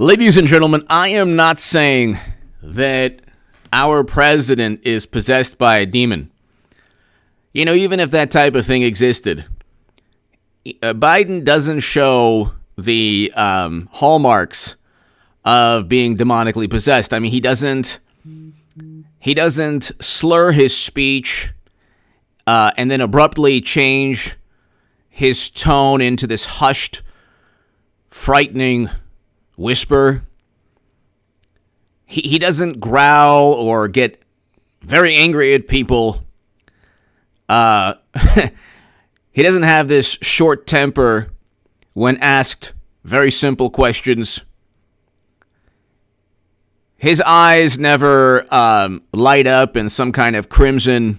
Ladies and gentlemen, I am not saying that our president is possessed by a demon. You know, even if that type of thing existed, Biden doesn't show the hallmarks of being demonically possessed. I mean, he doesn't slur his speech and then abruptly change his tone into this hushed, frightening whisper. He doesn't growl or get very angry at people. He doesn't have this short temper when asked very simple questions. His eyes never light up in some kind of crimson,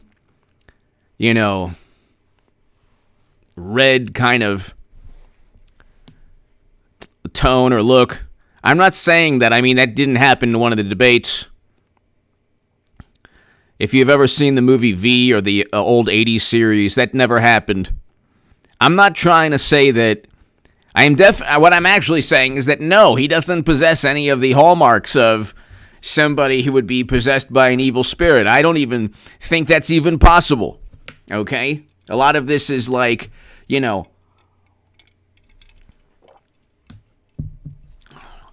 red kind of tone or look. I'm not saying that. I mean, that didn't happen in one of the debates. If you've ever seen the movie V or the old 80s series, that never happened. I'm not trying to say that. What I'm actually saying is that no, he doesn't possess any of the hallmarks of somebody who would be possessed by an evil spirit. I don't even think that's even possible. Okay? A lot of this is like,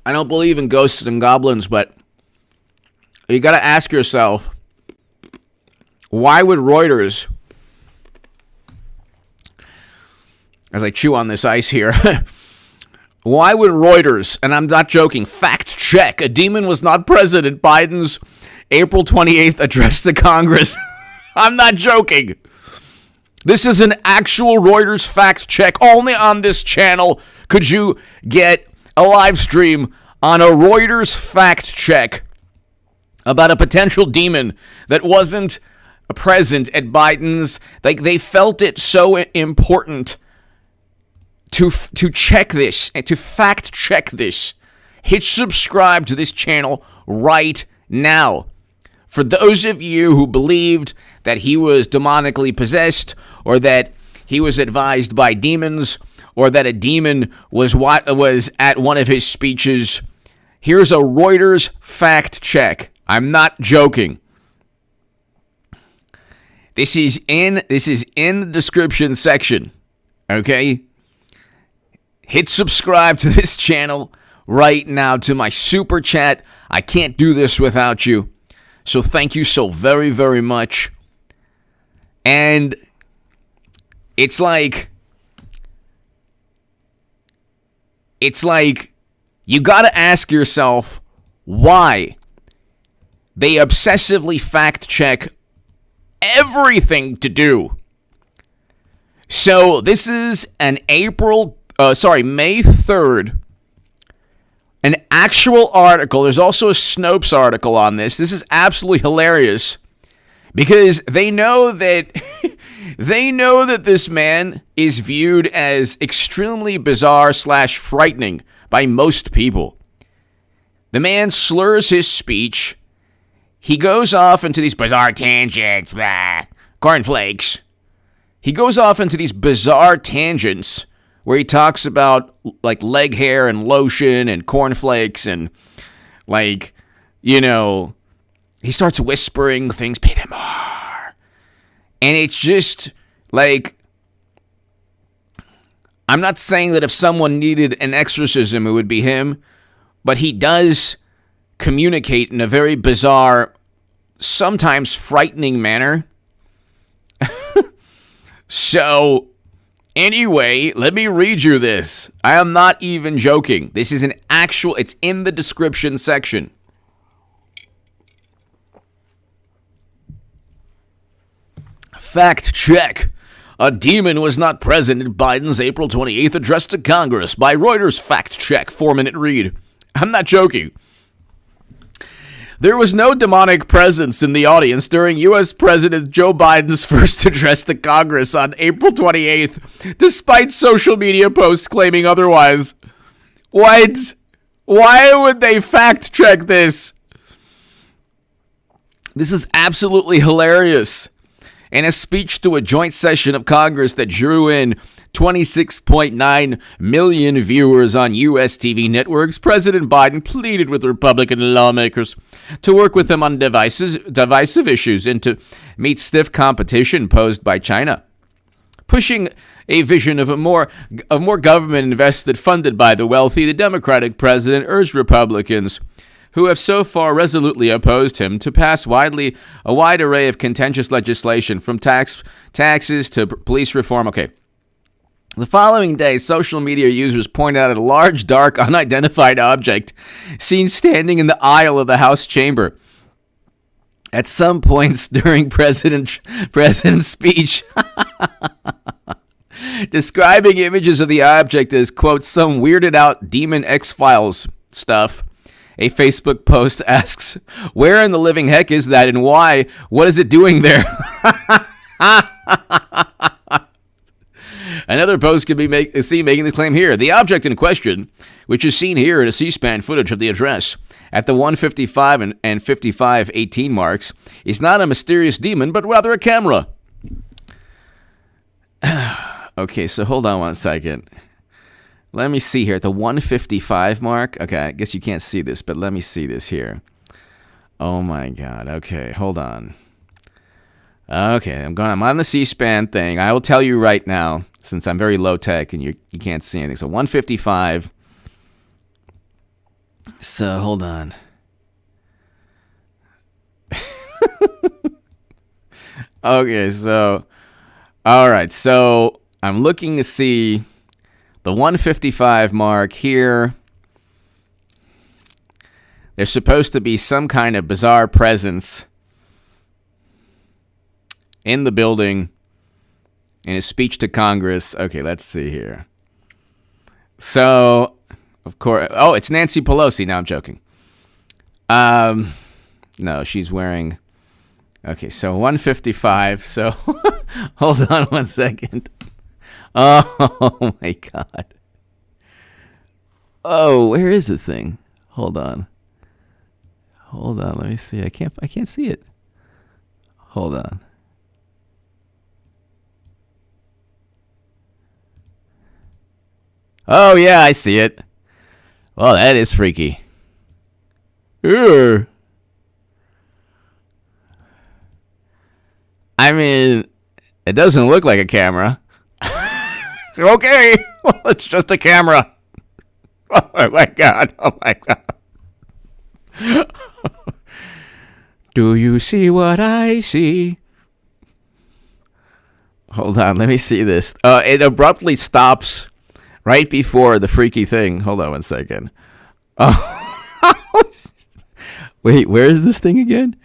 I don't believe in ghosts and goblins, but you got to ask yourself, why would Reuters, as I chew on this ice here, why would Reuters, and I'm not joking, fact check, a demon was not present at Biden's April 28th address to Congress? I'm not joking. This is an actual Reuters fact check. Only on this channel could you get a live stream on a Reuters fact check about a potential demon that wasn't present at Biden's. Like, they felt it so important to check this and to fact check this. Hit subscribe to this channel right now. For those of you who believed that he was demonically possessed, or that he was advised by demons, or that a demon was at one of his speeches, here's a Reuters fact check. I'm not joking. This is in the description section. Okay? Hit subscribe to this channel right now, to my super chat. I can't do this without you. So thank you so very, very much. And it's like you got to ask yourself why they obsessively fact check everything to do. So this is an May 3rd, an actual article. There's also a Snopes article on this. This is absolutely hilarious because they know that this man is viewed as extremely bizarre / frightening by most people. The man slurs his speech. He goes off into these bizarre tangents. Cornflakes. He goes off into these bizarre tangents where he talks about like leg hair and lotion and cornflakes and he starts whispering things, pay them more. And it's just like, I'm not saying that if someone needed an exorcism, it would be him, but he does communicate in a very bizarre, sometimes frightening manner. So, anyway, let me read you this. I am not even joking. This is it's in the description section. Fact check. A demon was not present at Biden's April 28th address to Congress by Reuters fact check 4-minute read. I'm not joking. There was no demonic presence in the audience during U.S. President Joe Biden's first address to Congress on April 28th, despite social media posts claiming otherwise. What? Why would they fact check this? This is absolutely hilarious. In a speech to a joint session of Congress that drew in 26.9 million viewers on U.S. TV networks, President Biden pleaded with Republican lawmakers to work with him on divisive issues and to meet stiff competition posed by China. Pushing a vision of more government invested, funded by the wealthy, the Democratic president urged Republicans, who have so far resolutely opposed him, to pass a wide array of contentious legislation, from taxes to police reform. Okay. The following day, social media users pointed out a large, dark, unidentified object seen standing in the aisle of the House chamber. At some points during President's speech, describing images of the object as, quote, some weirded out Demon X-Files stuff. A Facebook post asks, where in the living heck is that and why? What is it doing there? Another post can be seen making the claim here. The object in question, which is seen here in a C-SPAN footage of the address at the 155 and 55:18 marks, is not a mysterious demon, but rather a camera. Okay, so hold on one second. Let me see here. At the 155 mark. Okay, I guess you can't see this, but let me see this here. Oh my God. Okay, hold on. Okay, I'm on the C-SPAN thing. I will tell you right now, since I'm very low tech and you can't see anything. So 155. So hold on. Okay, so all right. So I'm looking to see the 155 mark here. There's supposed to be some kind of bizarre presence in the building in his speech to Congress. Okay, let's see here. So, of course, it's Nancy Pelosi. No, I'm joking. No, she's wearing. Okay, so 155. So, hold on one second. Oh my God. Oh, where is the thing? Hold on. Let me see. I can't see it. Hold on. Oh yeah, I see it. Well, that is freaky. Ugh. I mean, it doesn't look like a camera. Okay, well, it's just a camera. Oh my God. Do you see what I see? Hold on, let me see this. It abruptly stops right before the freaky thing. Hold on one second. Oh, wait, where is this thing again?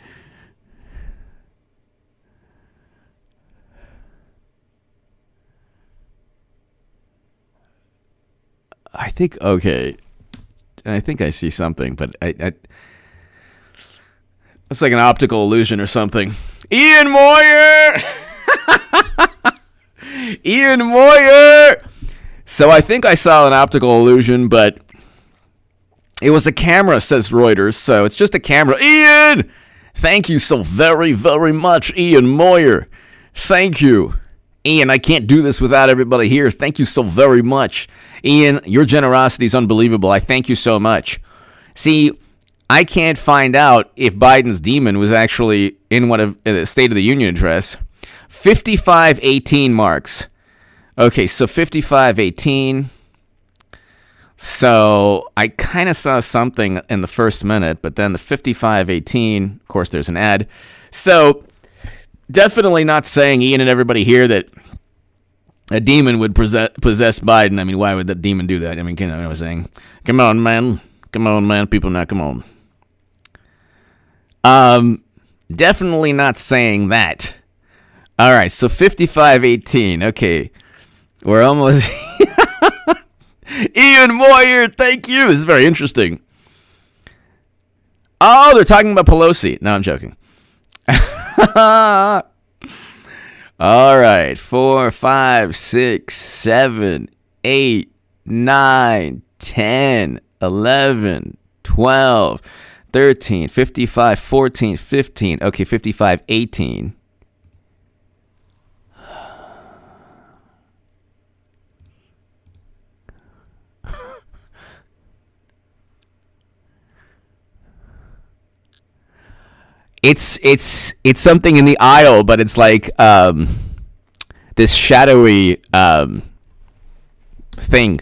I think I see something, but I it's like an optical illusion or something. Ian Moyer! Ian Moyer! So I think I saw an optical illusion, but it was a camera, says Reuters, so it's just a camera. Ian! Thank you so very, very much, Ian Moyer. Thank you. Ian, I can't do this without everybody here. Thank you so very much. Ian, your generosity is unbelievable. I thank you so much. See, I can't find out if Biden's demon was actually in the State of the Union address. 55:18 marks. Okay, so 55:18. So I kind of saw something in the first minute, but then the 55:18, of course, there's an ad. So definitely not saying, Ian and everybody here, that a demon would possess Biden. I mean, why would that demon do that? I mean, you know what I'm saying? Come on, man. Come on, man. People, now, come on. Definitely not saying that. All right, so 55:18. Okay, we're almost. Ian Moyer, thank you. This is very interesting. Oh, they're talking about Pelosi. No, I'm joking. All right, 4, 5, 6, 7, 8, 9, 10, 11, 12, 13, 55, 14, 15. Okay, 55:18. It's something in the aisle, but it's like this shadowy thing.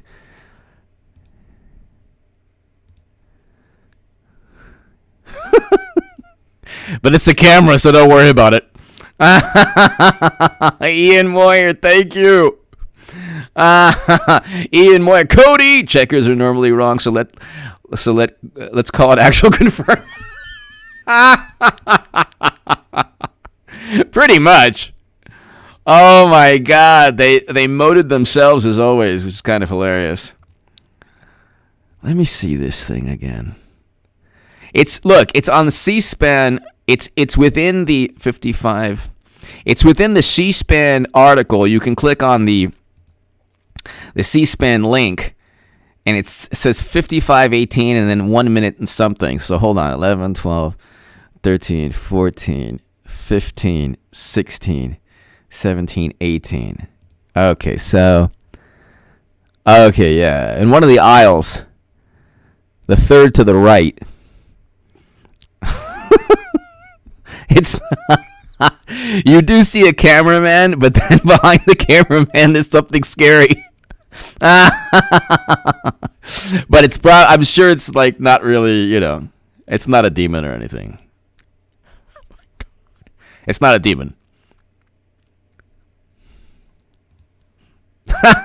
But it's a camera, so don't worry about it. Ian Moyer, thank you. Ian Moyer, Cody. Checkers are normally wrong, so let's call it actual confirm. Pretty much. Oh my God, they moded themselves as always, which is kind of hilarious. Let me see this thing again. It's on the C-SPAN. It's within the 55. It's within the C-SPAN article. You can click on the C-SPAN link, and it says 55:18 and then 1 minute and something. So hold on, 11, 12, 13, 14, 15, 16, 17, 18. Okay, yeah. In one of the aisles, the third to the right. It's you do see a cameraman, but then behind the cameraman there's something scary. But I'm sure it's like not really, it's not a demon or anything. It's not a demon.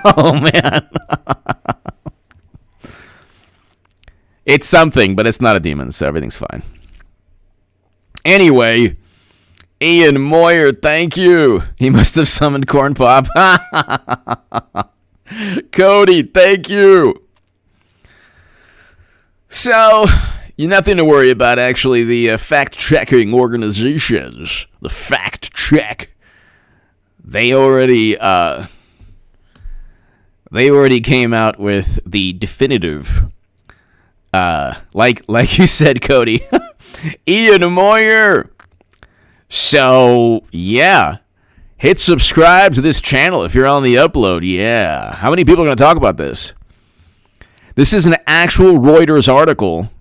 Oh man. It's something, but it's not a demon, so everything's fine. Anyway, Ian Moyer, thank you. He must have summoned Corn Pop. Cody, thank you. So, nothing to worry about, actually. The fact-checking organizations, the fact check, they already came out with the definitive, like you said, Cody. Ian Moyer. So, yeah. Hit subscribe to this channel if you're on the upload. Yeah. How many people are going to talk about this? This is an actual Reuters article.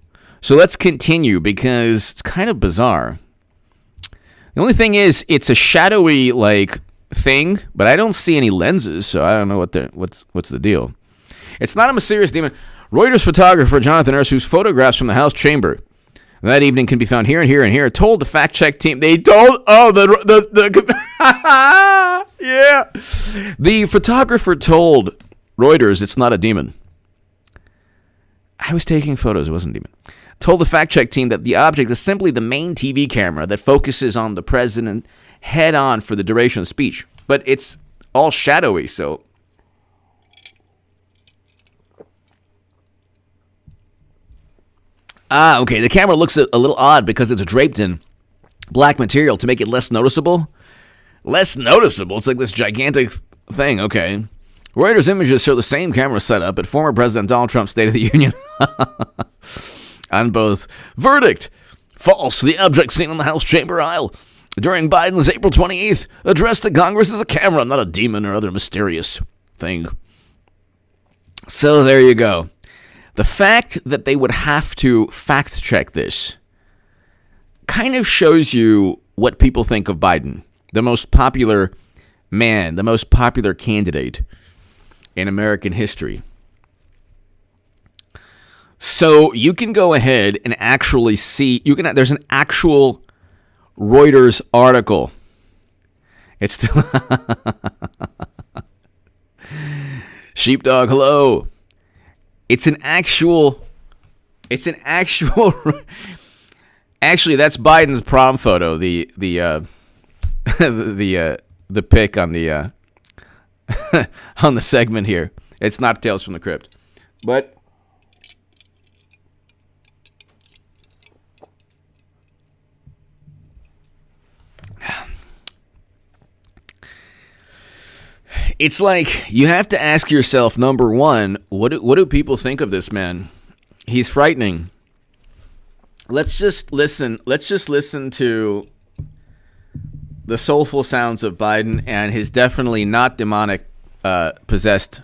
So let's continue because it's kind of bizarre. The only thing is, it's a shadowy, thing, but I don't see any lenses, so I don't know what's the deal. It's not a mysterious demon. Reuters photographer Jonathan Erss, whose photographs from the House chamber that evening can be found here and here and here, told the fact-check team. They told... Oh, yeah. The photographer told Reuters it's not a demon. I was taking photos. It wasn't a demon. Told the fact-check team that the object is simply the main TV camera that focuses on the president head-on for the duration of the speech. But it's all shadowy, so... Okay. The camera looks a little odd because it's draped in black material to make it less noticeable. Less noticeable? It's like this gigantic thing. Okay. Reuters images show the same camera setup at former President Donald Trump's State of the Union. On both. Verdict. False. The object seen on the House chamber aisle during Biden's April 28th address to Congress is a camera, not a demon or other mysterious thing. So there you go. The fact that they would have to fact-check this kind of shows you what people think of Biden, the most popular man, the most popular candidate in American history. So you can go ahead and actually see, there's an actual Reuters article. It's still... Sheepdog, hello. It's an actual, actually, that's Biden's prom photo, the pic on the, on the segment here. It's not Tales from the Crypt, but it's like you have to ask yourself, number one, what do people think of this man? He's frightening. Let's just listen to the soulful sounds of Biden and his definitely not demonic possessed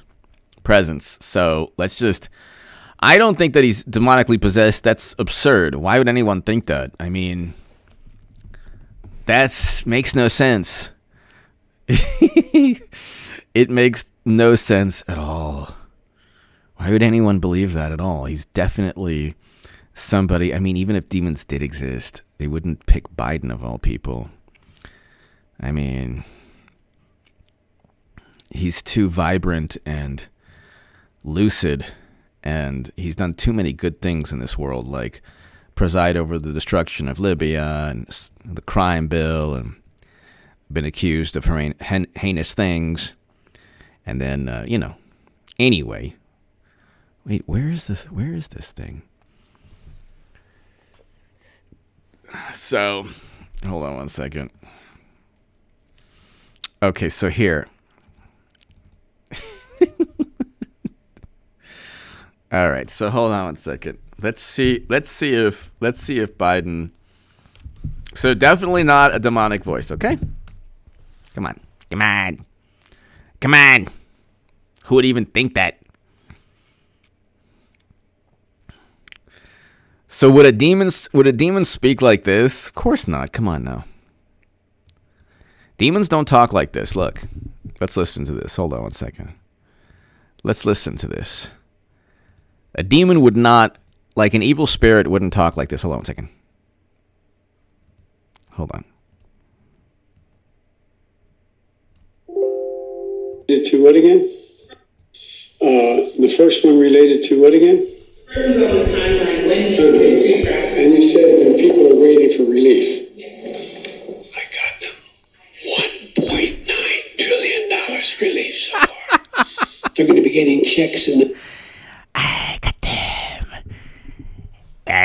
presence. So I don't think that he's demonically possessed. That's absurd. Why would anyone think that? I mean, That makes no sense. It makes no sense at all. Why would anyone believe that at all? He's definitely somebody. I mean, even if demons did exist, they wouldn't pick Biden of all people. I mean, he's too vibrant and lucid, and he's done too many good things in this world, like preside over the destruction of Libya and the crime bill, and been accused of heinous things. And then, anyway. Wait, where is this thing? So, hold on one second. Okay, so here. All right, so hold on one second. Let's see if Biden. So definitely not a demonic voice, okay? Come on. Who would even think that? So would a demon speak like this? Of course not. Come on now. Demons don't talk like this. Look. Let's listen to this. Hold on one second. Let's listen to this. A demon would not, like an evil spirit, wouldn't talk like this. Hold on one second. Hold on. To what again? The first one related to what again? And you said when people are waiting for relief. I got them $1.9 trillion relief so far. They're going to be getting checks in the... I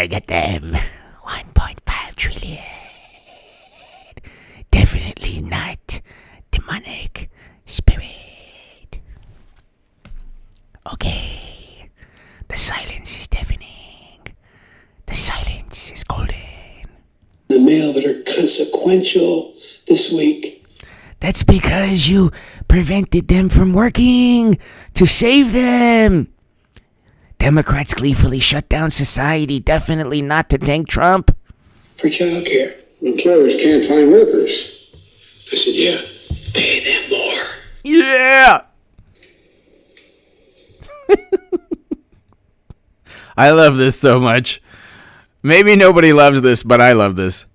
got them 1.5 trillion. Definitely not demonic spirit. Okay. The silence is deafening. The silence is golden. The mail that are consequential this week. That's because you prevented them from working to save them. Democrats gleefully shut down society, definitely not to thank Trump. For child care. Employers can't find workers. I said, yeah, pay them more. Yeah! I love this so much. Maybe nobody loves this, but I love this.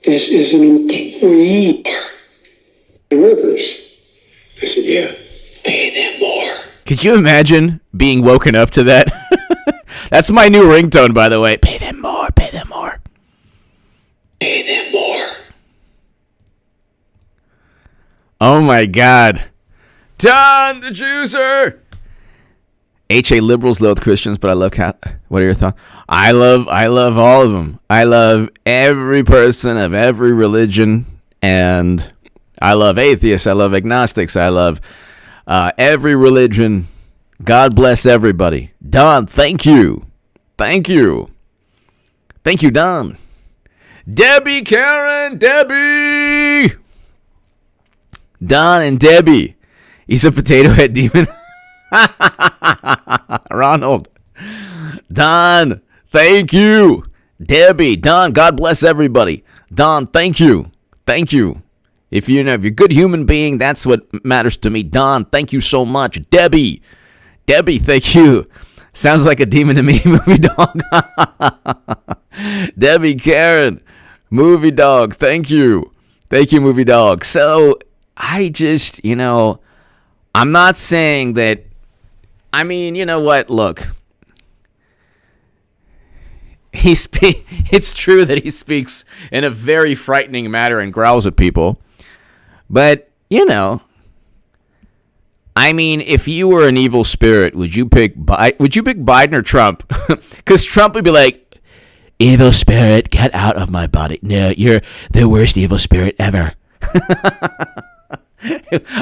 This is an employee. Workers. I said, yeah, pay them more. Could you imagine being woken up to that? That's my new ringtone, by the way. Pay them more, pay them more. Pay them more. Oh my God. Don the Juicer! HA liberals loathe Christians, but I love what are your thoughts? I love all of them. I love every person of every religion, and I love atheists. I love agnostics. I love every religion. God bless everybody. Don, thank you. Thank you. Thank you, Don. Debbie, Karen, Debbie. Don and Debbie. He's a potato head demon. Ronald. Don, thank you. Debbie, Don, God bless everybody. Don, thank you. Thank you. If you're a good human being, that's what matters to me. Don, thank you so much. Debbie, thank you. Sounds like a demon to me, movie dog. Debbie, Karen, movie dog, thank you. Thank you, movie dog. So, I just, I'm not saying that, you know what, look. It's true that he speaks in a very frightening manner and growls at people. But, if you were an evil spirit, would you pick Biden or Trump? Because Trump would be like, evil spirit, get out of my body. No, you're the worst evil spirit ever.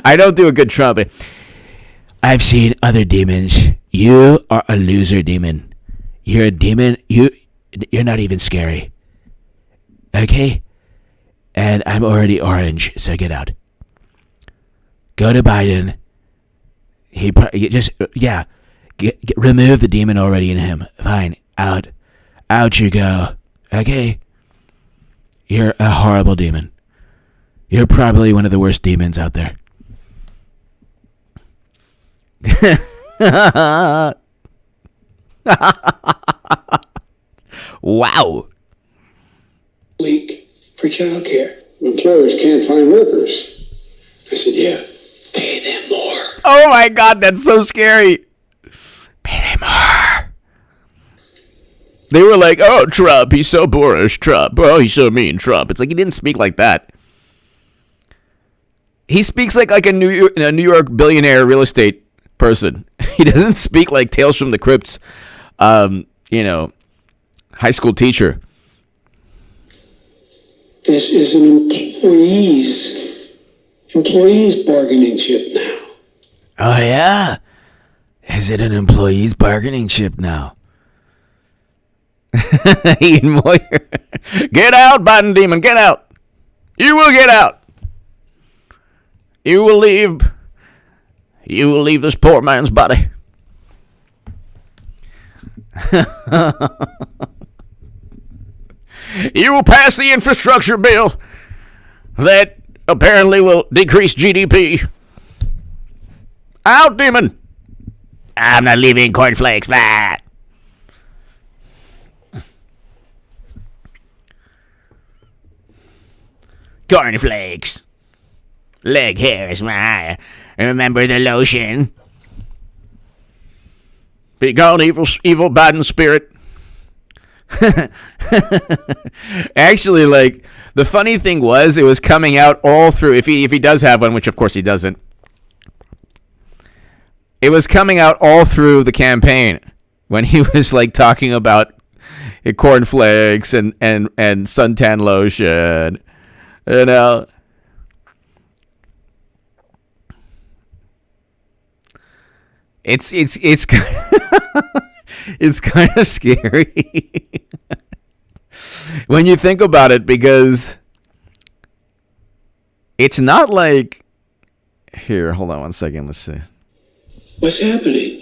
I don't do a good Trump. I've seen other demons. You are a loser demon. You're a demon. You're not even scary. Okay? And I'm already orange, so get out. Go to Biden. Remove the demon already in him. Fine. Out you go. Okay? You're a horrible demon. You're probably one of the worst demons out there. Wow. Leak for childcare. Employers can't find workers. I said, yeah, pay them more. Oh my God, that's so scary. Pay them more. They were like, oh, Trump, he's so boorish, Trump. Oh, he's so mean, Trump. It's like he didn't speak like that. He speaks like a New York billionaire real estate person. He doesn't speak like Tales from the Crypt's, high school teacher. This is an employees bargaining chip now. Oh, yeah? Is it an employee's bargaining chip now? Ian Moyer. Get out, Biden demon, get out. You will get out. You will leave this poor man's body. You will pass the infrastructure bill that apparently will decrease GDP. Out, demon. I'm not leaving cornflakes. Blah. Cornflakes. Leg hair is my. Remember the lotion? Be gone, evil Biden spirit. Actually, like, the funny thing was, it was coming out all through, if he does have one, which of course he doesn't, it was coming out all through the campaign when he was like talking about cornflakes and suntan lotion, It's kind of it's kind of scary when you think about it, because it's not like, here, hold on one second, let's see. What's happening?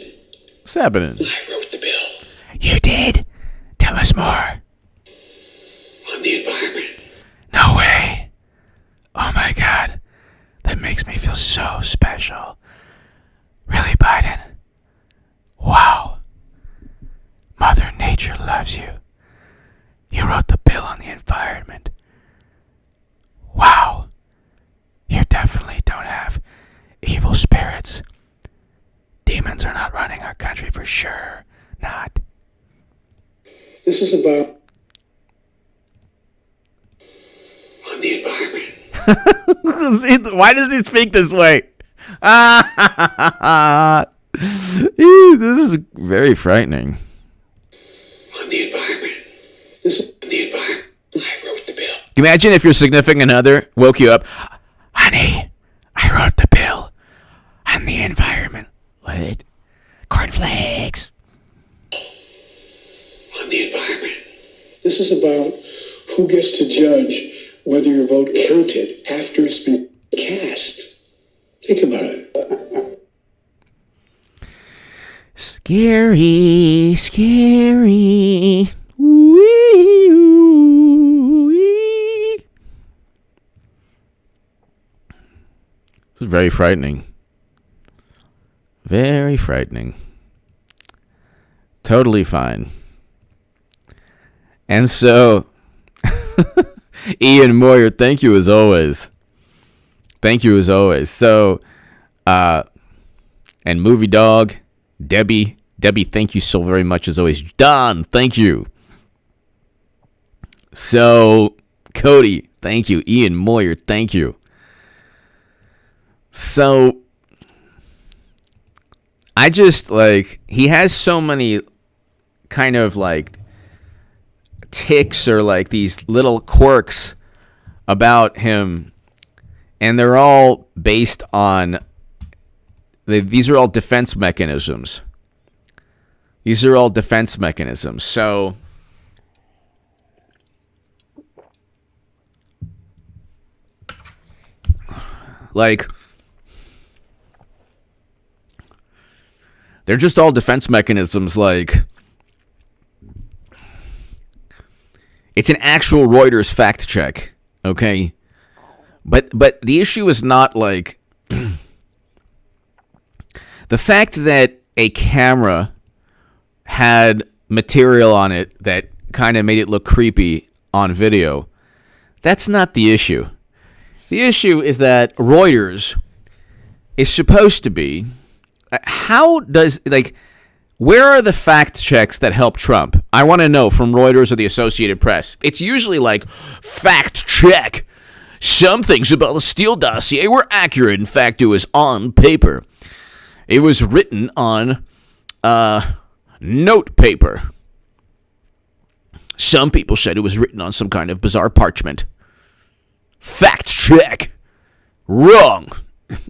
What's happening? I wrote the bill. You did? Tell us more. On the environment. No way. Oh my God. That makes me feel so special. Really, Biden? Wow. Mother Nature loves you. You wrote the bill on the environment. Wow. You definitely don't have evil spirits. Demons are not running our country for sure. Not. This is about on the environment. Why does he speak this way? This is very frightening. On the environment. This is on the environment. I wrote the bill. Imagine if your significant other woke you up. Honey, I wrote the bill on the environment. What? Cornflakes. On the environment. This is about who gets to judge whether your vote counted after it's been cast. Think about it. Scary, scary. Wee, wee. This is very frightening. Very frightening. Totally fine. And so, Ian Moyer, thank you as always. Thank you as always. So, and Movie Dog, Debbie, thank you so very much as always. Don, thank you. So, Cody, thank you. Ian Moyer, thank you. So, I just, like, he has so many kind of, like, ticks or, like, these little quirks about him, and they're all based on, these are all defense mechanisms. These are all defense mechanisms. So, like, they're just all defense mechanisms. Like, It's an actual Reuters fact check, okay? But the issue is not like the fact that a camera had material on it that kind of made it look creepy on video. That's not the issue. The issue is that Reuters is supposed to be, where are the fact checks that help Trump? I want to know from Reuters or the Associated Press. It's usually like, fact check. Some things about the Steele dossier were accurate. In fact, it was on paper. It was written on note paper. Some people said it was written on some kind of bizarre parchment. Fact check. Wrong.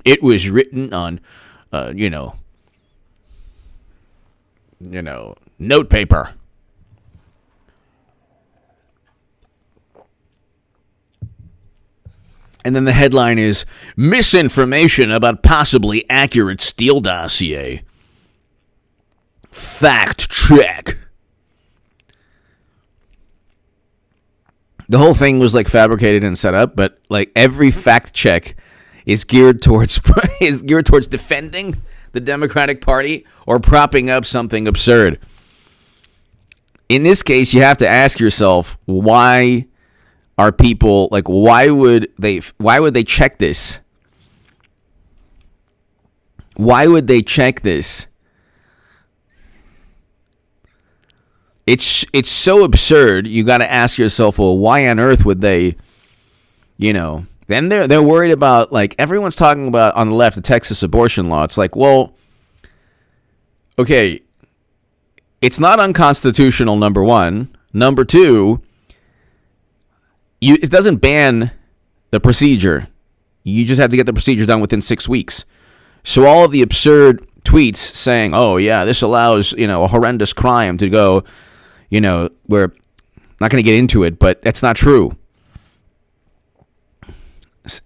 It was written on, note paper. And then the headline is, misinformation about possibly accurate Steele dossier. Fact check. The whole thing was like fabricated and set up, but like every fact check is geared towards defending the Democratic Party or propping up something absurd. In this case, you have to ask yourself, why are people like, why would they check this? Why would they check this? It's so absurd. You got to ask yourself, well, why on earth would they, then they're worried about, like, everyone's talking about on the left the Texas abortion law. It's like, well, okay, it's not unconstitutional, number one. Number two, it doesn't ban the procedure. You just have to get the procedure done within 6 weeks. So all of the absurd tweets saying, oh, yeah, this allows, a horrendous crime to go, we're not going to get into it, but that's not true.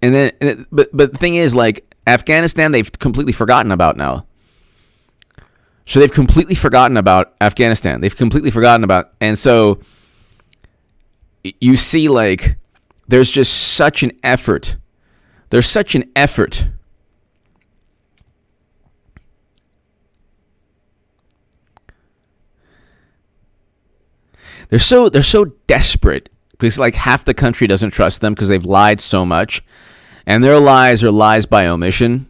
But the thing is, like, Afghanistan, they've completely forgotten about now. So they've completely forgotten about Afghanistan. They've completely forgotten about, and so you see, like, there's just such an effort. There's such an effort. They're so desperate because, like, half the country doesn't trust them because they've lied so much, and their lies are lies by omission.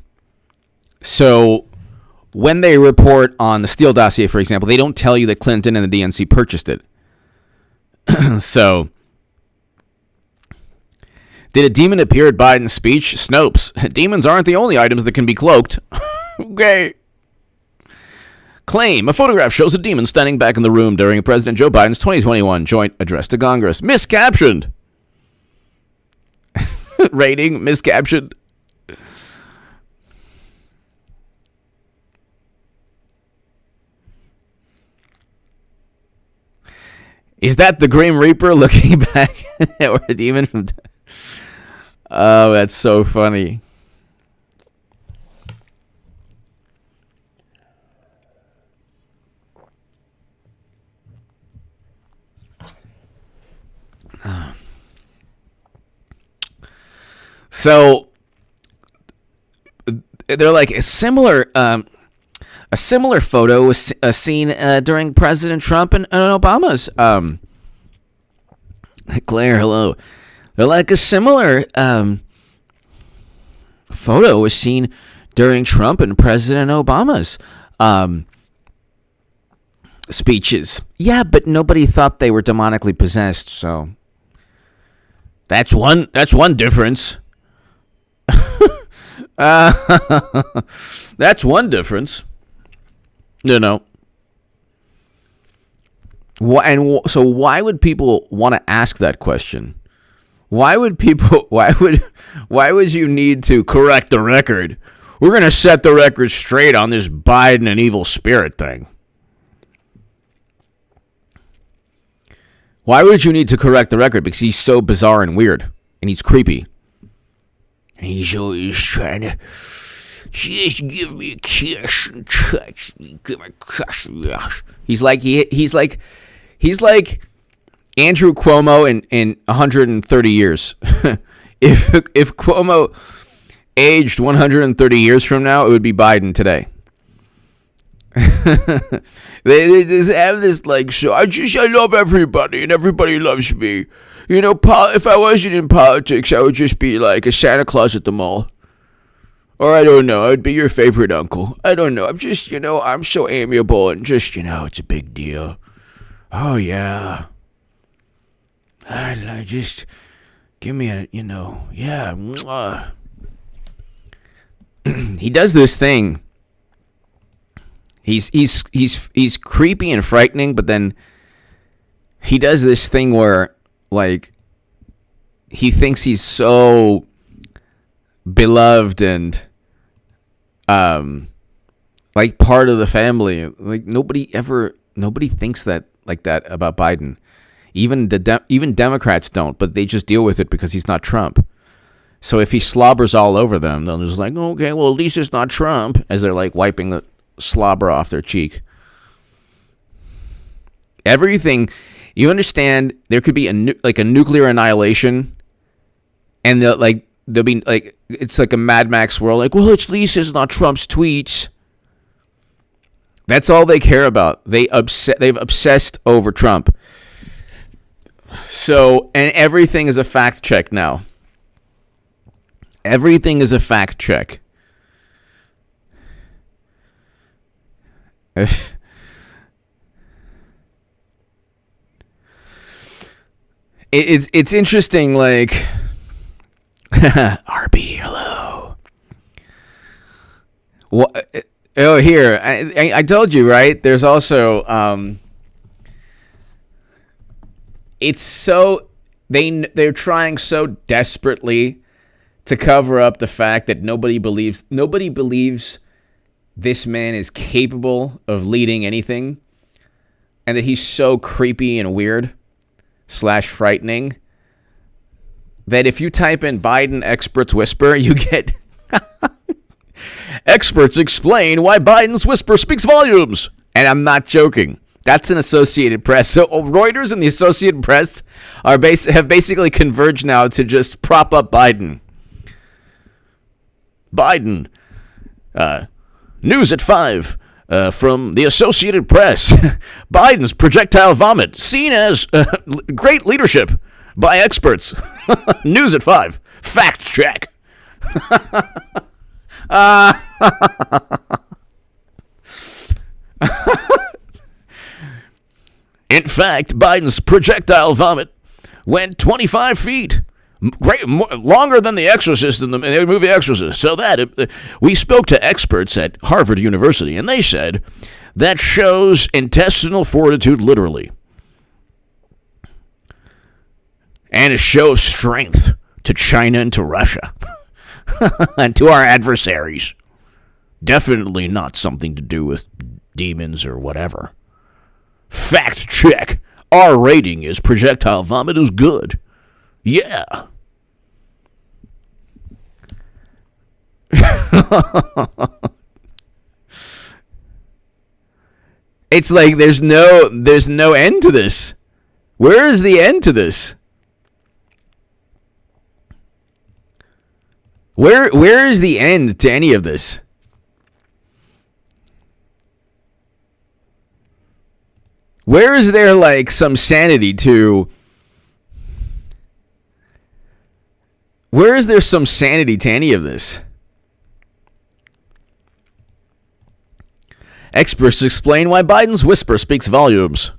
So when they report on the Steele dossier, for example, they don't tell you that Clinton and the DNC purchased it. So, did a demon appear at Biden's speech? Snopes. Demons aren't the only items that can be cloaked. Okay. Claim. A photograph shows a demon standing back in the room during President Joe Biden's 2021 joint address to Congress. Miscaptioned. Rating. Miscaptioned. Is that the Grim Reaper looking back or a demon from... Oh, that's so funny. So they're like a similar photo was seen during President Trump and Obama's. Claire, hello. They're like a similar photo was seen during Trump and President Obama's speeches. Yeah, but nobody thought they were demonically possessed, so that's one difference. That's one difference. So why would people want to ask that question? Why would you need to correct the record? We're going to set the record straight on this Biden and evil spirit thing. Why would you need to correct the record? Because he's so bizarre and weird, and he's creepy. And he's always trying to just give me a kiss and touch me, give me a kiss. He's like Andrew Cuomo in 130 years. if Cuomo aged 130 years from now, it would be Biden today. they just have this like show. I love everybody and everybody loves me. You know, if I wasn't in politics, I would just be like a Santa Claus at the mall. Or I don't know, I'd be your favorite uncle. I don't know. I'm just, I'm so amiable and just, it's a big deal. Oh yeah. I just give me a, yeah. Mwah. He does this thing. He's creepy and frightening, but then he does this thing where like he thinks he's so beloved and like part of the family. Like nobody thinks that like that about Biden. Even Democrats don't, but they just deal with it because he's not Trump. So if he slobbers all over them, they'll just like, okay, well at least it's not Trump, as they're like wiping the slobber off their cheek. Everything, you understand, there could be a nuclear annihilation, and they'll be like, it's like a Mad Max world, like, well, at least it's not Trump's tweets. That's all they care about. They've obsessed over Trump. So, and everything is a fact check now. Everything is a fact check. It's interesting, like RB, hello. What? Oh, here I told you, right? There's also it's so they're trying so desperately to cover up the fact that nobody believes this man is capable of leading anything, and that he's so creepy and weird / frightening that if you type in Biden experts whisper, you get experts explain why Biden's whisper speaks volumes. And I'm not joking. That's an Associated Press. So Reuters and the Associated Press have basically converged now to just prop up Biden. Biden, news at 5 from the Associated Press. Biden's projectile vomit seen as great leadership by experts. News at 5. Fact check. In fact, Biden's projectile vomit went 25 feet. Longer than The Exorcist in the movie Exorcist. So that we spoke to experts at Harvard University, and they said that shows intestinal fortitude literally, and a show of strength to China and to Russia and to our adversaries. Definitely not something to do with demons or whatever. Fact check. Our rating is projectile vomit is good. Yeah. It's like there's no end to this. Where is the end to this? Where is the end to any of this? Where is there like some sanity to? Where is there some sanity to any of this? Experts explain why Biden's whisper speaks volumes.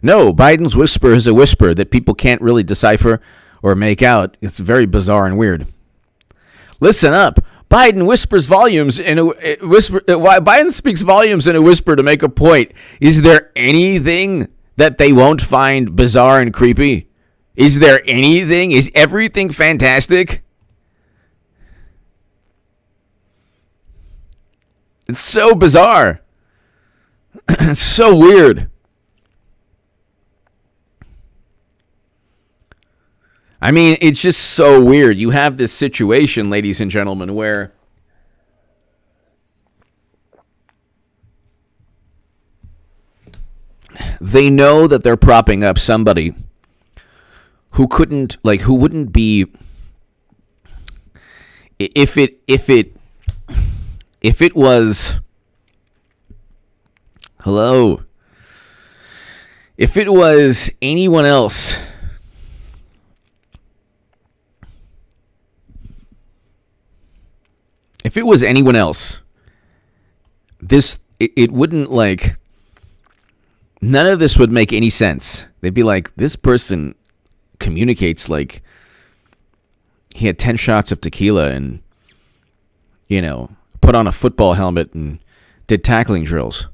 No, Biden's whisper is a whisper that people can't really decipher or make out. It's very bizarre and weird. Listen up. Biden whispers volumes in a whisper. Why Biden speaks volumes in a whisper to make a point. Is there anything that they won't find bizarre and creepy? Is there anything? Is everything fantastic? It's so bizarre. It's so weird. I mean, it's just so weird. You have this situation, ladies and gentlemen, where they know that they're propping up somebody who wouldn't be, if it was, hello, if it was anyone else, it wouldn't, like, none of this would make any sense. They'd be like, this person communicates like he had 10 shots of tequila and, put on a football helmet and did tackling drills.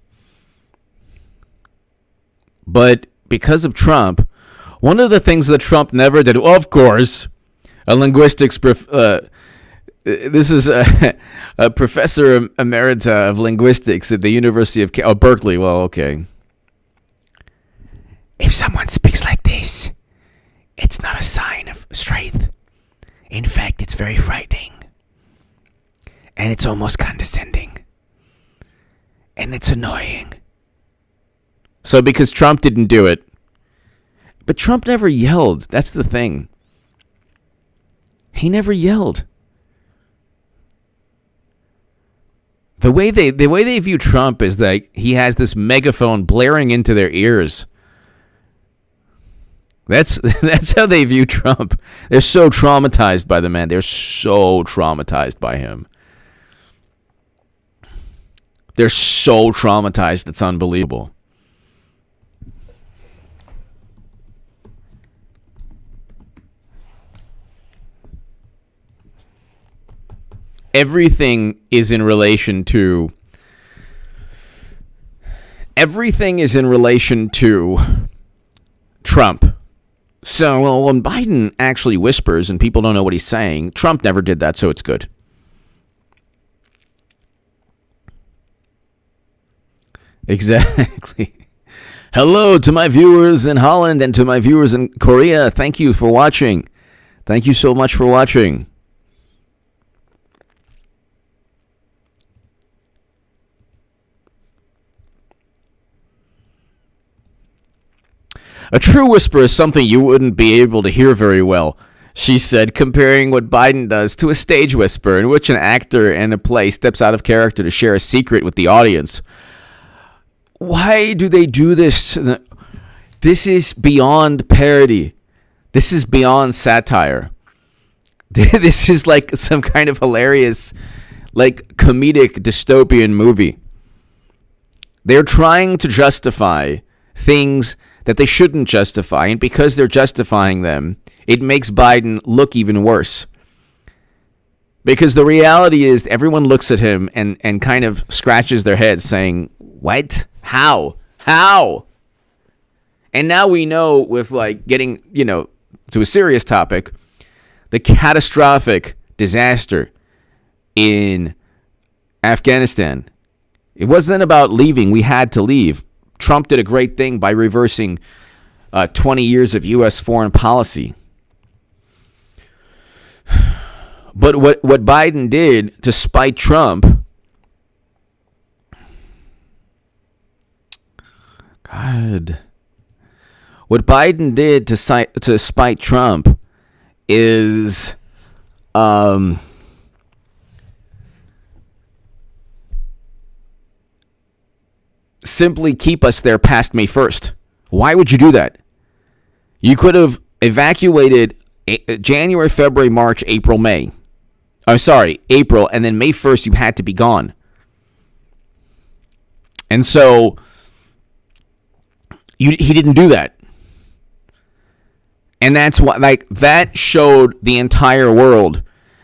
But because of Trump, one of the things that Trump never did, of course, a linguistics this is a professor emerita of linguistics at the University of Berkeley. Well, okay. If someone speaks like this, it's not a sign of strength. In fact, it's very frightening. And it's almost condescending. And it's annoying. So because Trump didn't do it, but Trump never yelled. That's the thing. He never yelled. The way they view Trump is that he has this megaphone blaring into their ears. That's how they view Trump. They're so traumatized by the man. They're so traumatized by him. They're so traumatized, it's unbelievable. Everything is in relation to Trump. So, when Biden actually whispers and people don't know what he's saying, Trump never did that, so it's good. Exactly. Hello to my viewers in Holland and to my viewers in Korea. Thank you for watching. Thank you so much for watching. A true whisper is something you wouldn't be able to hear very well, she said, comparing what Biden does to a stage whisper in which an actor in a play steps out of character to share a secret with the audience. Why do they do this? This is beyond parody. This is beyond satire. This is like some kind of hilarious, like, comedic dystopian movie. They're trying to justify things that they shouldn't justify, and because they're justifying them, it makes Biden look even worse. Because the reality is, everyone looks at him and kind of scratches their head saying, what? How? And now we know, with, like, getting, to a serious topic, the catastrophic disaster in Afghanistan. It wasn't about leaving. We had to leave. Trump did a great thing by reversing 20 years of U.S. foreign policy. But what Biden did to spite Trump, God, what Biden did to spite Trump is simply keep us there past May 1st. Why would you do that? You could have evacuated January, February, March, April, May. I'm sorry, April, and then May 1st you had to be gone. And so he didn't do that. And that's why, like, that showed the entire world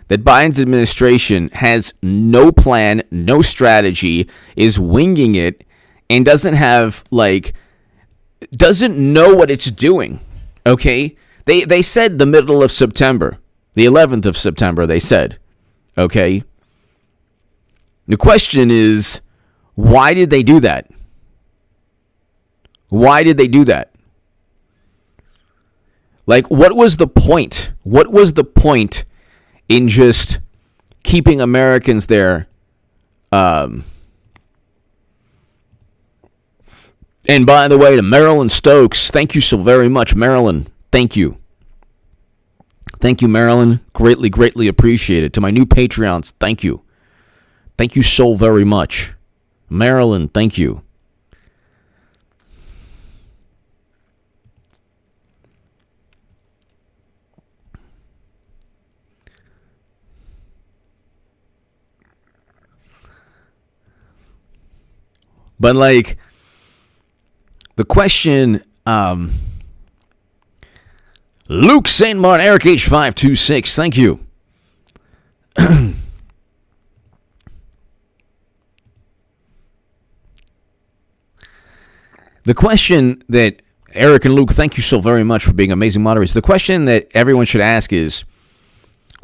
that Biden's administration has no plan, no strategy, is winging it, and doesn't have, like, doesn't know what it's doing. Okay? They said the middle of September, the 11th of September, they said. Okay? The question is, why did they do that? Why did they do that? Like, what was the point? What was the point in just keeping Americans there? And by the way, to Marilyn Stokes, thank you so very much, Marilyn. Thank you. Thank you, Marilyn. Greatly, greatly appreciated. To my new Patreons, thank you. Thank you so very much. Marilyn, thank you. But like the question, Luke St. Martin, Eric H526, thank you. The question that Eric and Luke, thank you so very much for being amazing moderators. The question that everyone should ask is,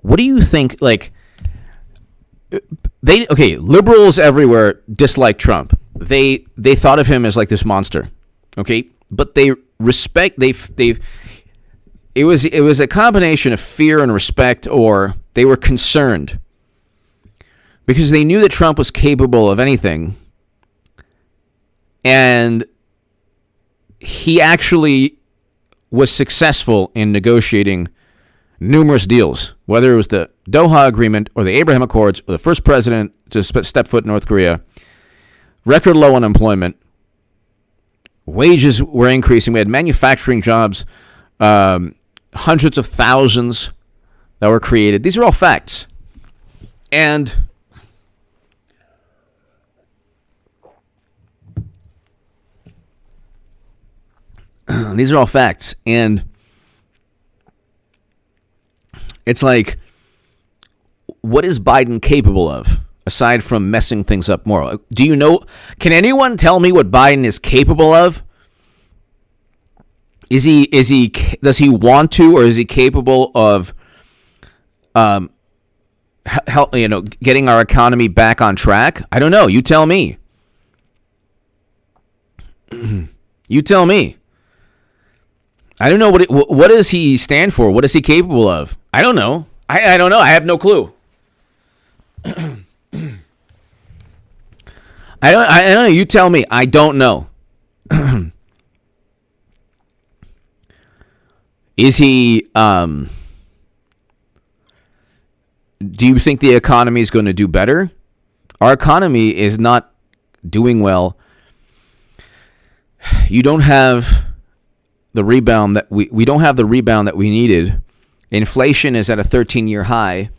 what do you think, like, liberals everywhere dislike Trump. They thought of him as like this monster, okay? But they respect, it was a combination of fear and respect, or they were concerned because they knew that Trump was capable of anything, and he actually was successful in negotiating numerous deals, whether it was the Doha Agreement or the Abraham Accords or the first president to step foot in North Korea. Record low unemployment. Wages were increasing. We had manufacturing jobs, hundreds of thousands that were created. These are all facts. And these are all facts. And it's like, what is Biden capable of aside from messing things up more? Do you know? Can anyone tell me what Biden is capable of? Does he want to, or is he capable of getting our economy back on track? I don't know. You tell me. You tell me. I don't know what does he stand for? What is he capable of? I don't know. I don't know. I have no clue. I don't know. You tell me. I don't know. Is he? Do you think the economy is going to do better? Our economy is not doing well. You don't have the rebound that we don't have the rebound that we needed. Inflation is at a 13-year high.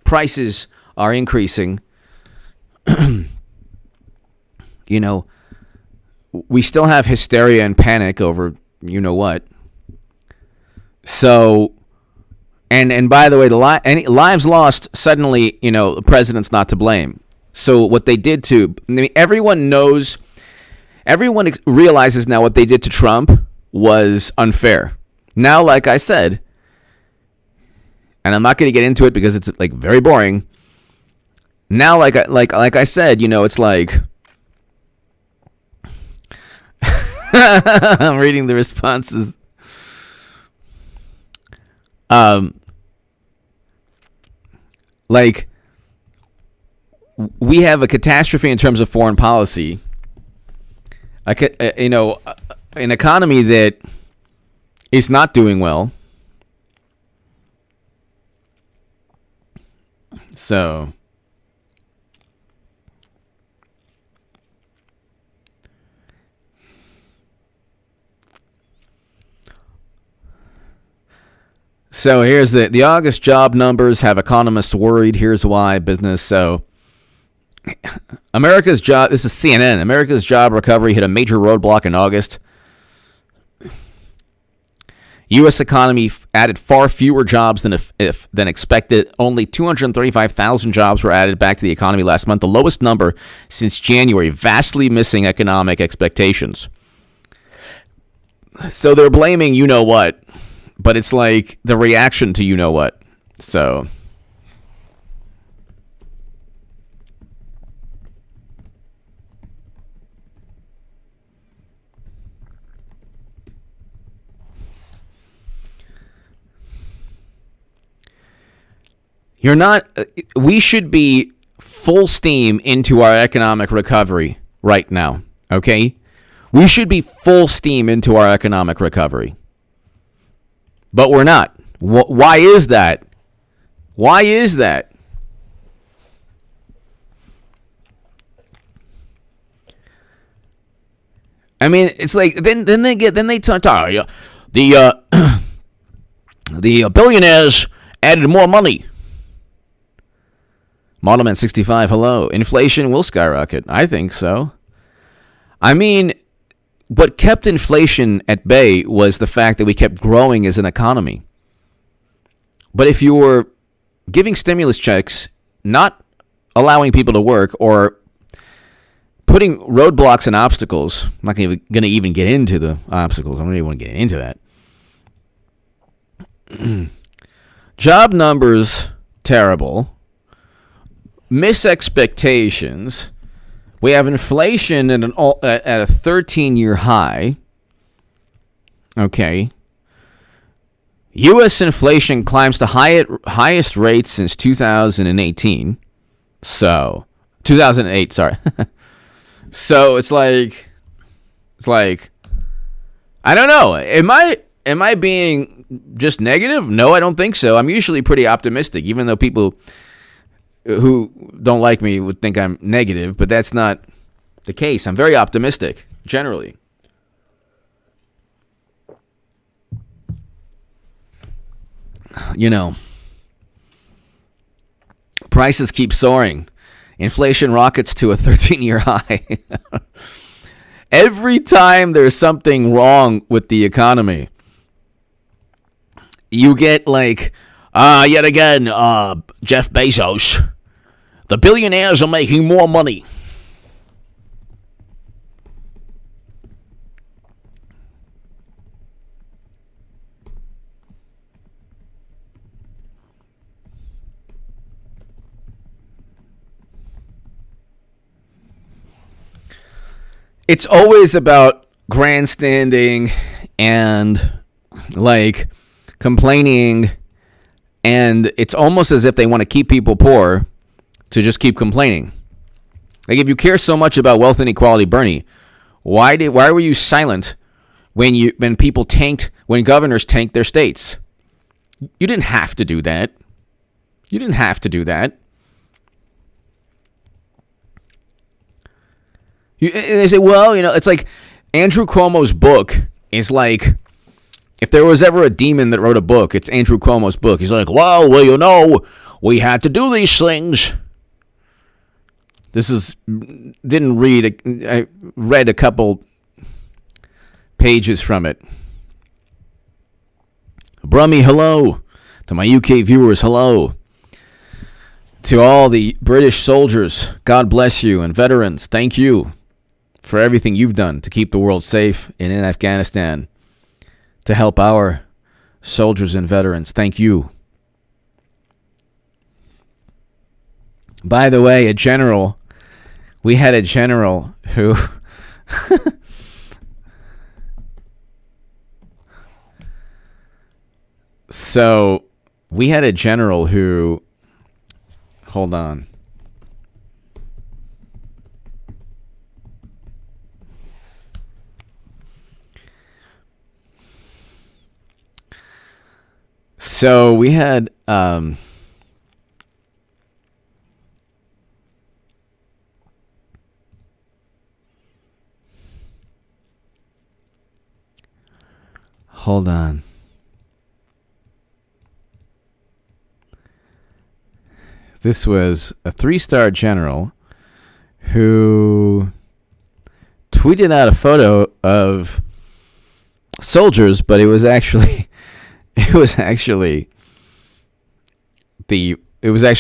Prices are increasing. You know, we still have hysteria and panic over you know what. So, and by the way, any lives lost, suddenly, you know, the president's not to blame. So what they did to, I mean, everyone realizes now what they did to Trump was unfair. Now, like I said, and I'm not going to get into it because it's like very boring. Now, like I said, you know, it's like I'm reading the responses. Like, we have a catastrophe in terms of foreign policy. You know, an economy that is not doing well. So, here's the August job numbers have economists worried. Here's why. Business. So America's job, this is CNN, America's job recovery hit a major roadblock in August. U.S. economy added far fewer jobs than expected. Only 235,000 jobs were added back to the economy last month, the lowest number since January, vastly missing economic expectations. So they're blaming you know what, but it's like the reaction to you know what. So we should be full steam into our economic recovery right now, okay? We should be full steam into our economic recovery. But we're not. Why is that? Why is that? I mean, it's like then they talk the the billionaires added more money. Modelman 65, hello. Inflation will skyrocket. I think so. I mean, what kept inflation at bay was the fact that we kept growing as an economy. But if you were giving stimulus checks, not allowing people to work, or putting roadblocks and obstacles, I'm not going to even get into the obstacles. I don't even want to get into that. Job numbers, terrible. Misexpectations. We have inflation at a 13-year high. Okay. U.S. inflation climbs to highest rates since 2018. So, 2008, sorry. So it's like, I don't know. Am I being just negative? No, I don't think so. I'm usually pretty optimistic, even though people who don't like me would think I'm negative, but that's not the case. I'm very optimistic, generally. You know, prices keep soaring. Inflation rockets to a 13-year high. Every time there's something wrong with the economy, you get like, yet again, Jeff Bezos. The billionaires are making more money. It's always about grandstanding and like complaining, and it's almost as if they want to keep people poor to just keep complaining. Like, if you care so much about wealth inequality, Bernie, why were you silent when governors tanked their states? You didn't have to do that. They say, well, it's like Andrew Cuomo's book is like, if there was ever a demon that wrote a book, it's Andrew Cuomo's book. He's like, well, we had to do these things. I read a couple pages from it. Brummy, hello. To my UK viewers, hello. To all the British soldiers, God bless you, and veterans, thank you for everything you've done to keep the world safe and in Afghanistan, to help our soldiers and veterans. Thank you. By the way, we had a general who hold on. So we had hold on. This was a 3-star general who tweeted out a photo of soldiers, but it was actually a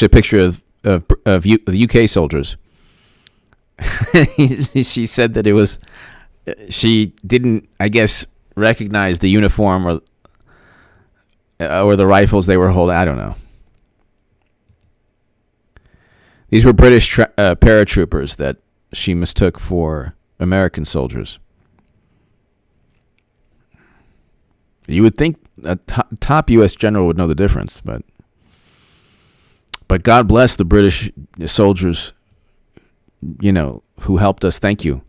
picture of the UK soldiers. She said that she didn't, I guess, recognize the uniform or the rifles they were holding. I don't know. These were British paratroopers that she mistook for American soldiers. You would think a top U.S. general would know the difference, but God bless the British soldiers, who helped us. Thank you.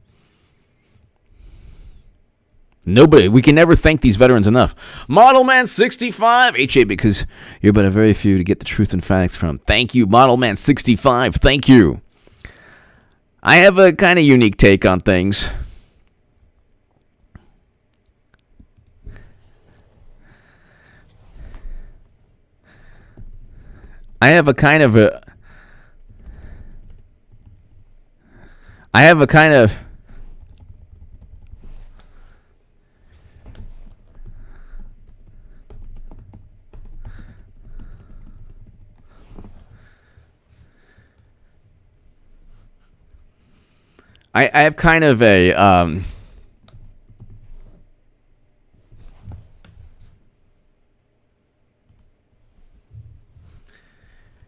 Nobody. We can never thank these veterans enough. Model Man 65, HA, because you're but a very few to get the truth and facts from. Thank you, Model Man 65. Thank you. I have a kind of unique take on things. I have a kind of a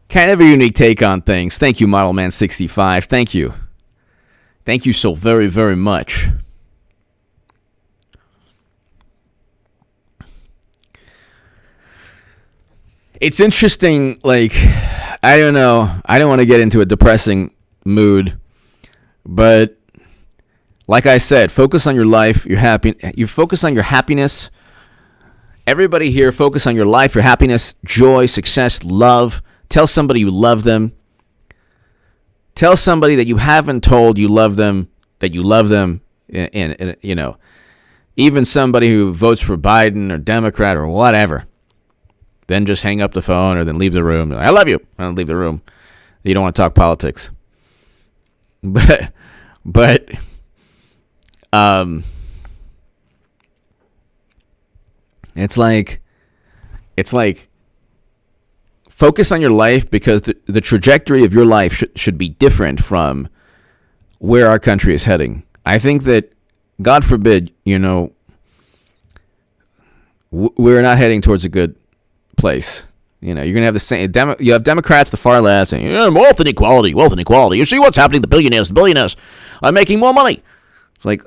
kind of a unique take on things. Thank you, Model Man 65. Thank you. Thank you so very, very much. It's interesting, like, I don't know. I don't want to get into a depressing mood, but like I said, focus on your life, your happy. You focus on your happiness. Everybody here, focus on your life, your happiness, joy, success, love. Tell somebody you love them. Tell somebody that you haven't told you love them, that you love them. And you know, even somebody who votes for Biden or Democrat or whatever. Then just hang up the phone or then leave the room. I love you. I don't leave the room. You don't want to talk politics. But it's like focus on your life, because the trajectory of your life should be different from where our country is heading. I think that, God forbid, you know, we're not heading towards a good place. You know, you're going to have the same, you have Democrats, the far left, saying, wealth inequality. You see what's happening to the billionaires are making more money. It's like,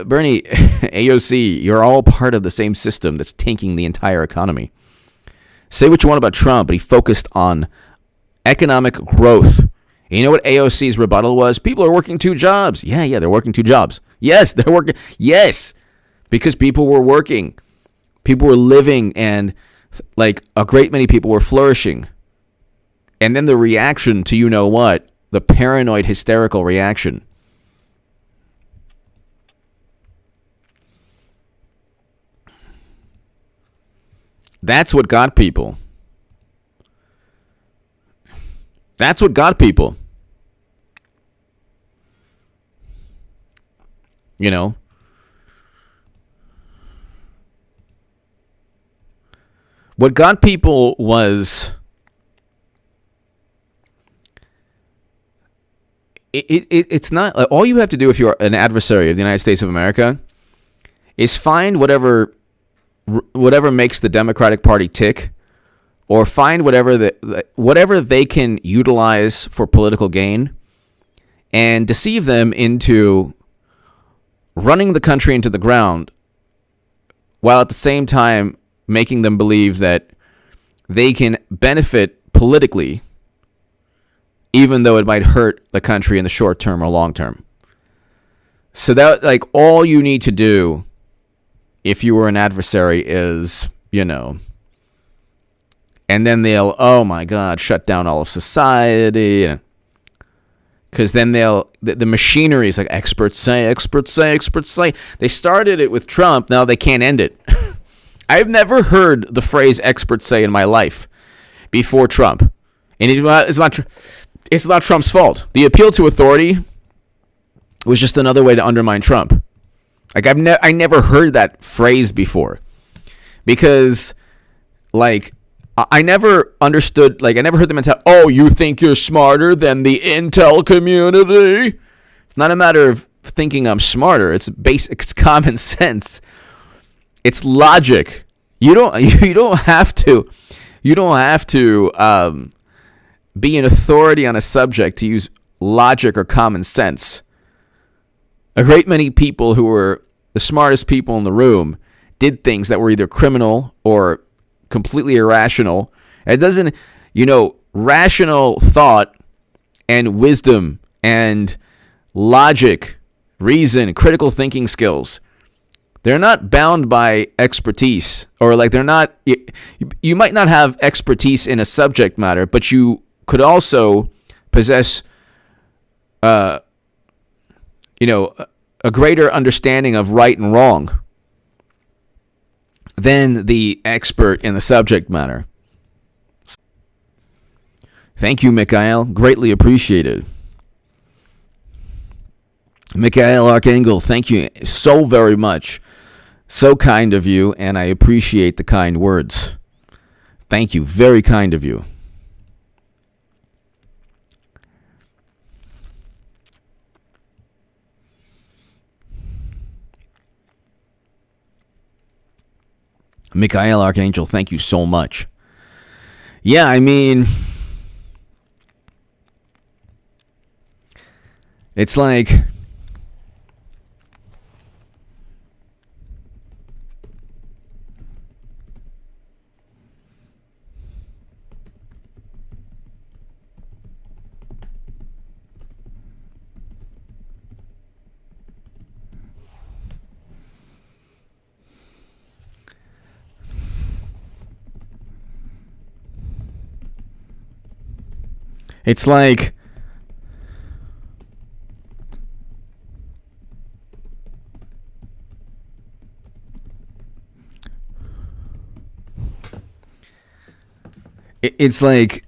Bernie, AOC, you're all part of the same system that's tanking the entire economy. Say what you want about Trump, but he focused on economic growth. And you know what AOC's rebuttal was? People are working 2 jobs. Yeah, they're working 2 jobs. Yes, they're working. Yes, because people were working. People were living, and like a great many people were flourishing. And then the reaction to you know what? The paranoid, hysterical reaction. That's what got people. That's what got people. You know? What got people was it's not all you have to do if you're an adversary of the United States of America is find whatever makes the Democratic Party tick, or find whatever they can utilize for political gain, and deceive them into running the country into the ground, while at the same time making them believe that they can benefit politically, even though it might hurt the country in the short term or long term. So that, like, all you need to do if you were an adversary is, you know, and then they'll, oh my God, shut down all of society. Because then the machinery is like, experts say. They started it with Trump, now they can't end it. I've never heard the phrase experts say in my life before Trump. And it's not Trump's fault. The appeal to authority was just another way to undermine Trump. Like, I never heard that phrase before, because, like, I never understood, like, I never heard the mentality, oh, you think you're smarter than the intel community? It's not a matter of thinking I'm smarter. It's common sense. It's logic. You don't have to be an authority on a subject to use logic or common sense. A great many people who were the smartest people in the room did things that were either criminal or completely irrational. It doesn't, rational thought and wisdom and logic, reason, critical thinking skills, they're not bound by expertise, or like they're not, you might not have expertise in a subject matter, but you could also possess, a greater understanding of right and wrong than the expert in the subject matter. Thank you, Mikhail. Greatly appreciated. Mikhail Archangel, thank you so very much. So kind of you, and I appreciate the kind words. Thank you. Very kind of you. Mikhail Archangel, thank you so much. Yeah, I mean, it's like, it's like, it's like,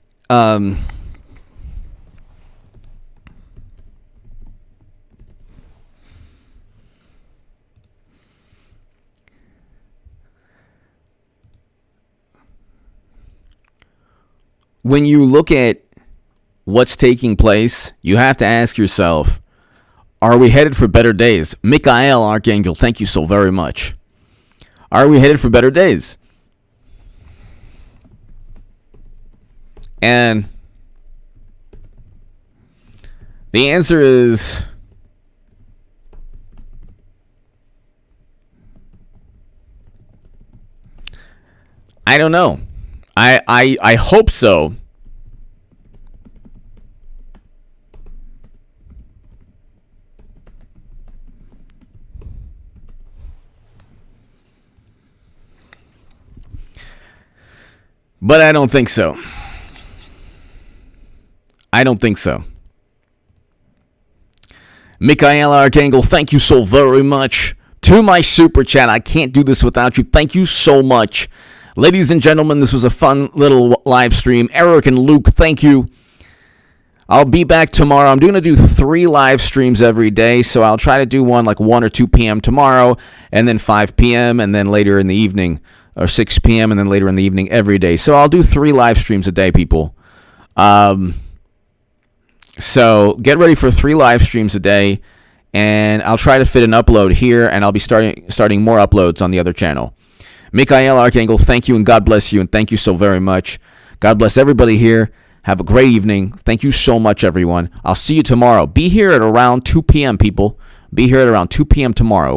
when you look at what's taking place, you have to ask yourself, are we headed for better days? Mikhail Archangel, thank you so very much. Are we headed for better days? And the answer is, I don't know. I hope so. But I don't think so. I don't think so. Mikhail Archangel, thank you so very much. To my super chat, I can't do this without you. Thank you so much. Ladies and gentlemen, this was a fun little live stream. Eric and Luke, thank you. I'll be back tomorrow. I'm going to do 3 live streams every day, so I'll try to do one like 1 or 2 p.m. tomorrow, and then 5 p.m., and then later in the evening, or 6 p.m., and then later in the evening every day. So I'll do 3 live streams a day, people. So get ready for 3 live streams a day, and I'll try to fit an upload here, and I'll be starting more uploads on the other channel. Mikhail Archangel, thank you, and God bless you, and thank you so very much. God bless everybody here. Have a great evening. Thank you so much, everyone. I'll see you tomorrow. Be here at around 2 p.m., people. Be here at around 2 p.m. tomorrow.